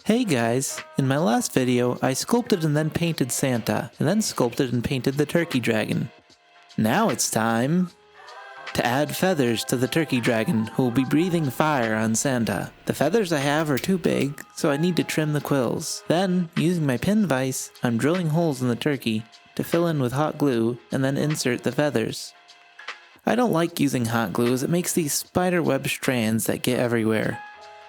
Hey guys, in my last video I sculpted and then painted Santa, and then sculpted and painted the turkey dragon. Now it's time to add feathers to the turkey dragon who will be breathing fire on Santa. The feathers I have are too big, so I need to trim the quills. Then, using my pin vise, I'm drilling holes in the turkey to fill in with hot glue and then insert the feathers. I don't like using hot glue as it makes these spider web strands that get everywhere.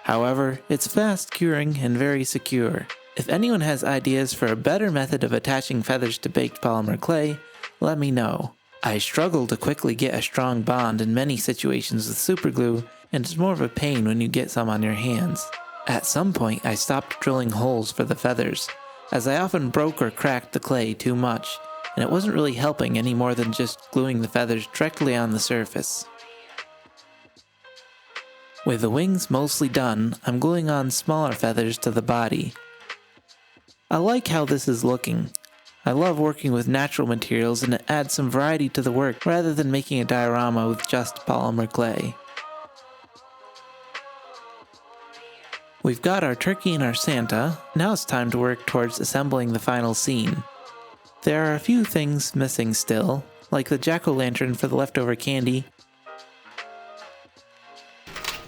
However, it's fast curing and very secure. If anyone has ideas for a better method of attaching feathers to baked polymer clay, let me know. I struggle to quickly get a strong bond in many situations with superglue, and it's more of a pain when you get some on your hands. At some point I stopped drilling holes for the feathers, as I often broke or cracked the clay too much, and it wasn't really helping any more than just gluing the feathers directly on the surface. With the wings mostly done, I'm gluing on smaller feathers to the body. I like how this is looking. I love working with natural materials and it adds some variety to the work rather than making a diorama with just polymer clay. We've got our turkey and our Santa, now it's time to work towards assembling the final scene. There are a few things missing still, like the jack-o'-lantern for the leftover candy,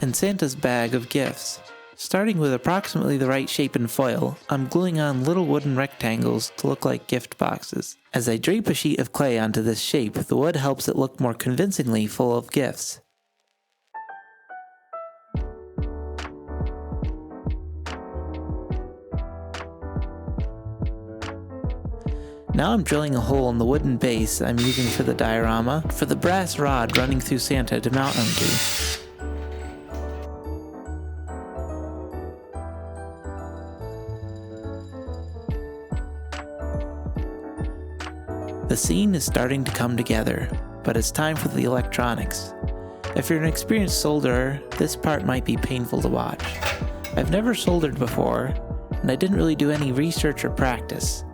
and Santa's bag of gifts. Starting with approximately the right shape and foil, I'm gluing on little wooden rectangles to look like gift boxes. As I drape a sheet of clay onto this shape, the wood helps it look more convincingly full of gifts. Now I'm drilling a hole in the wooden base I'm using for the diorama for the brass rod running through Santa to mount onto. The scene is starting to come together, but it's time for the electronics. If you're an experienced solderer, this part might be painful to watch. I've never soldered before, and I didn't really do any research or practice.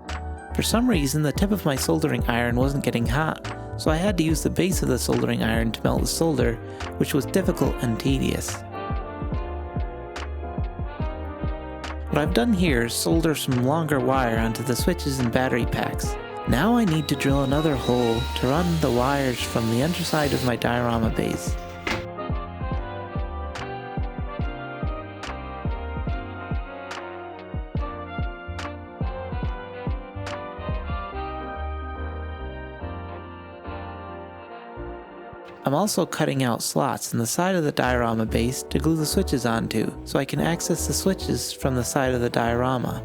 For some reason, the tip of my soldering iron wasn't getting hot, so I had to use the base of the soldering iron to melt the solder, which was difficult and tedious. What I've done here is solder some longer wire onto the switches and battery packs. Now I need to drill another hole to run the wires from the underside of my diorama base. I'm also cutting out slots in the side of the diorama base to glue the switches onto, so I can access the switches from the side of the diorama.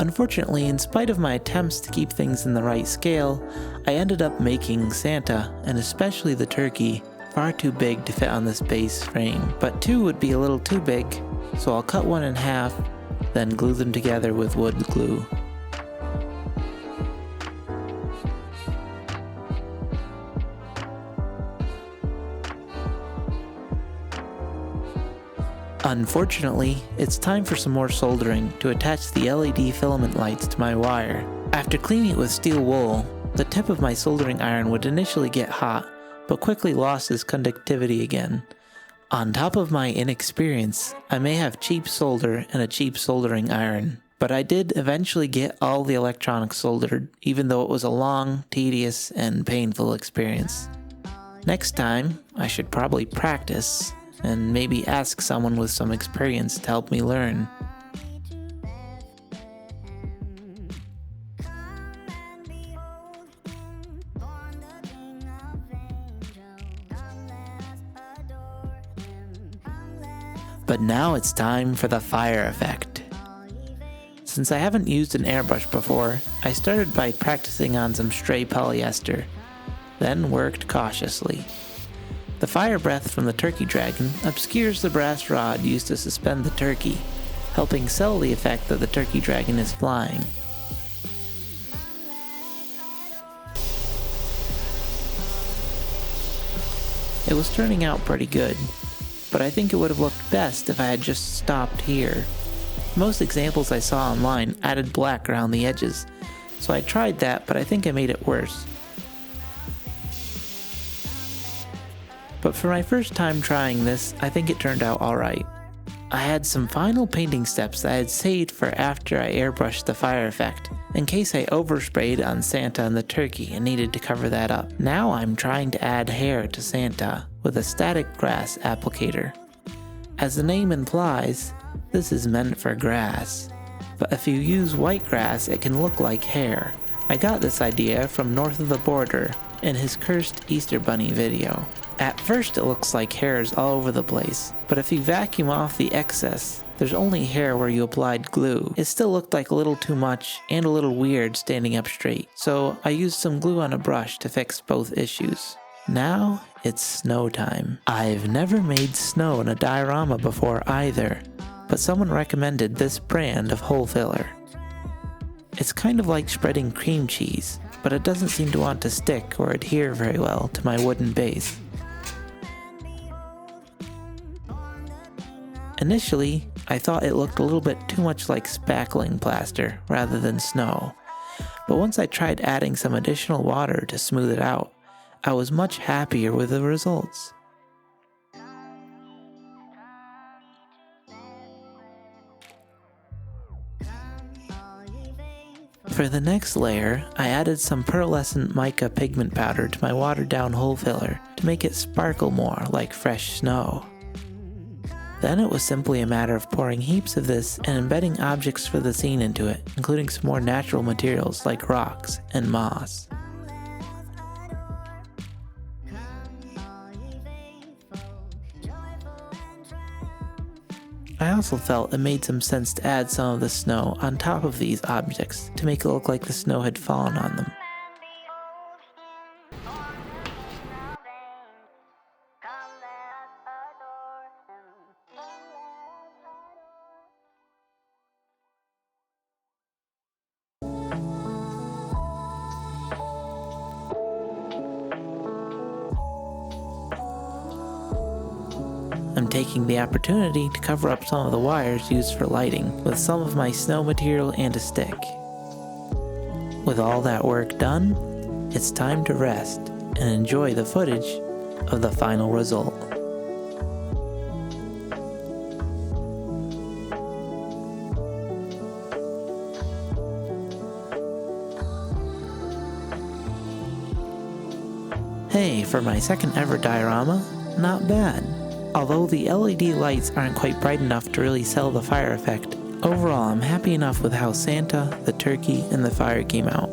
Unfortunately, in spite of my attempts to keep things in the right scale, I ended up making Santa, and especially the turkey, far too big to fit on this base frame. But two would be a little too big, so I'll cut one in half, then glue them together with wood glue. Unfortunately, it's time for some more soldering to attach the LED filament lights to my wire. After cleaning it with steel wool, the tip of my soldering iron would initially get hot, but quickly lost its conductivity again. On top of my inexperience, I may have cheap solder and a cheap soldering iron, but I did eventually get all the electronics soldered, even though it was a long, tedious, and painful experience. Next time, I should probably practice, and maybe ask someone with some experience to help me learn. But now it's time for the fire effect. Since I haven't used an airbrush before, I started by practicing on some stray polyester, then worked cautiously. The fire breath from the turkey dragon obscures the brass rod used to suspend the turkey, helping sell the effect that the turkey dragon is flying. It was turning out pretty good, but I think it would have looked best if I had just stopped here. Most examples I saw online added black around the edges, so I tried that, but I think I made it worse. But for my first time trying this, I think it turned out alright. I had some final painting steps that I had saved for after I airbrushed the fire effect, in case I oversprayed on Santa and the turkey and needed to cover that up. Now I'm trying to add hair to Santa with a static grass applicator. As the name implies, this is meant for grass, but if you use white grass it can look like hair. I got this idea from North of the Border in his Cursed Easter Bunny video. At first it looks like hairs all over the place, but if you vacuum off the excess, there's only hair where you applied glue. It still looked like a little too much and a little weird standing up straight, so I used some glue on a brush to fix both issues. Now it's snow time. I've never made snow in a diorama before either, but someone recommended this brand of hole filler. It's kind of like spreading cream cheese, but it doesn't seem to want to stick or adhere very well to my wooden base. Initially, I thought it looked a little bit too much like spackling plaster rather than snow, but once I tried adding some additional water to smooth it out, I was much happier with the results. For the next layer, I added some pearlescent mica pigment powder to my watered down hole filler to make it sparkle more like fresh snow. Then it was simply a matter of pouring heaps of this and embedding objects for the scene into it, including some more natural materials like rocks and moss. I also felt it made some sense to add some of the snow on top of these objects to make it look like the snow had fallen on them. I'm taking the opportunity to cover up some of the wires used for lighting with some of my snow material and a stick. With all that work done, it's time to rest and enjoy the footage of the final result. Hey, for my second ever diorama, not bad. Although the LED lights aren't quite bright enough to really sell the fire effect, overall I'm happy enough with how Santa, the turkey, and the fire came out.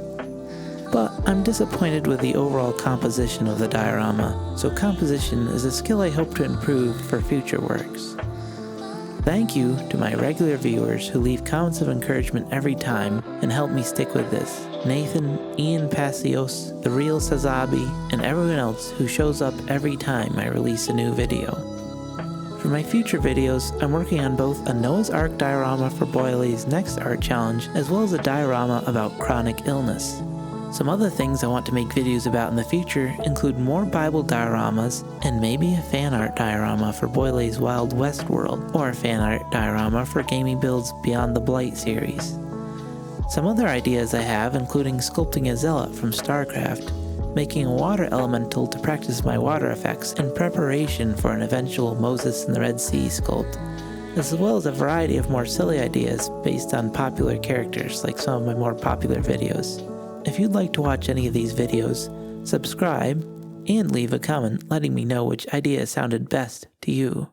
But I'm disappointed with the overall composition of the diorama, so composition is a skill I hope to improve for future works. Thank you to my regular viewers who leave comments of encouragement every time and help me stick with this. Nathan, Ian Passios, The Real Sazabi, and everyone else who shows up every time I release a new video. For my future videos, I'm working on both a Noah's Ark diorama for Boylei's next art challenge, as well as a diorama about chronic illness. Some other things I want to make videos about in the future include more Bible dioramas, and maybe a fan art diorama for Boylei's Wild West world, or a fan art diorama for Gaming Build's Beyond the Blight series. Some other ideas I have including sculpting a zealot from StarCraft, making a water elemental to practice my water effects in preparation for an eventual Moses in the Red Sea sculpt, as well as a variety of more silly ideas based on popular characters like some of my more popular videos. If you'd like to watch any of these videos, subscribe and leave a comment letting me know which idea sounded best to you.